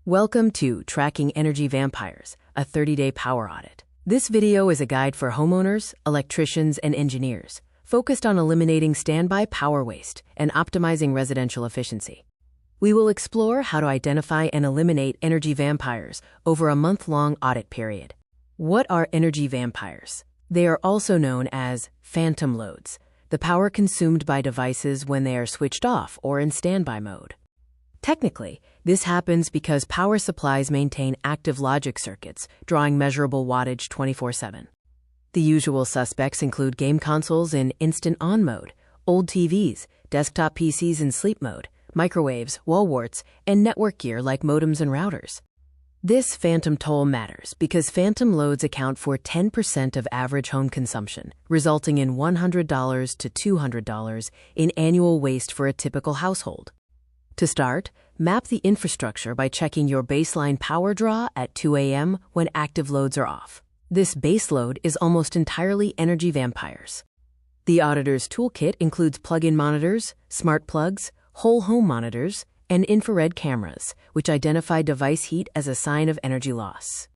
Welcome to Tracking Energy Vampires, a 30-day power audit. This video is a guide for homeowners, electricians, and engineers, focused on eliminating standby power waste and optimizing residential efficiency. We will explore how to identify and eliminate energy vampires over a month-long audit period. What are energy vampires? They are also known as phantom loads, the power consumed by devices when they are switched off or in standby mode. Technically, this happens because power supplies maintain active logic circuits, drawing measurable wattage 24/7. The usual suspects include game consoles in instant on mode, old TVs, desktop PCs in sleep mode, microwaves, wall warts, and network gear like modems and routers. This phantom toll matters because phantom loads account for 10% of average home consumption, resulting in $100 to $200 in annual waste for a typical household. To start, map the infrastructure by checking your baseline power draw at 2 a.m. when active loads are off. This baseload is almost entirely energy vampires. The auditor's toolkit includes plug-in monitors, smart plugs, whole home monitors, and infrared cameras, which identify device heat as a sign of energy loss.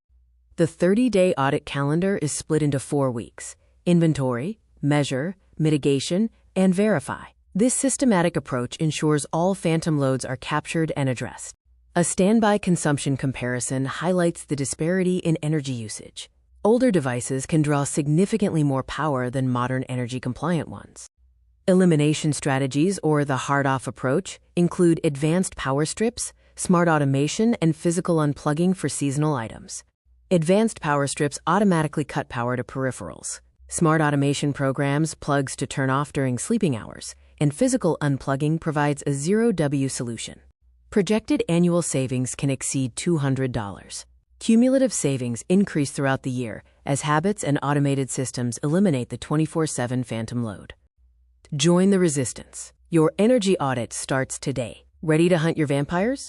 The 30-day audit calendar is split into 4 weeks: inventory, measure, mitigation, and verify. This systematic approach ensures all phantom loads are captured and addressed. A standby consumption comparison highlights the disparity in energy usage. Older devices can draw significantly more power than modern energy-compliant ones. Elimination strategies, or the hard-off approach, include advanced power strips, smart automation, and physical unplugging for seasonal items. Advanced power strips automatically cut power to peripherals. Smart automation programs plugs to turn off during sleeping hours, and physical unplugging provides a zero-W solution. Projected annual savings can exceed $200. Cumulative savings increase throughout the year as habits and automated systems eliminate the 24/7 phantom load. Join the resistance. Your energy audit starts today. Ready to hunt your vampires?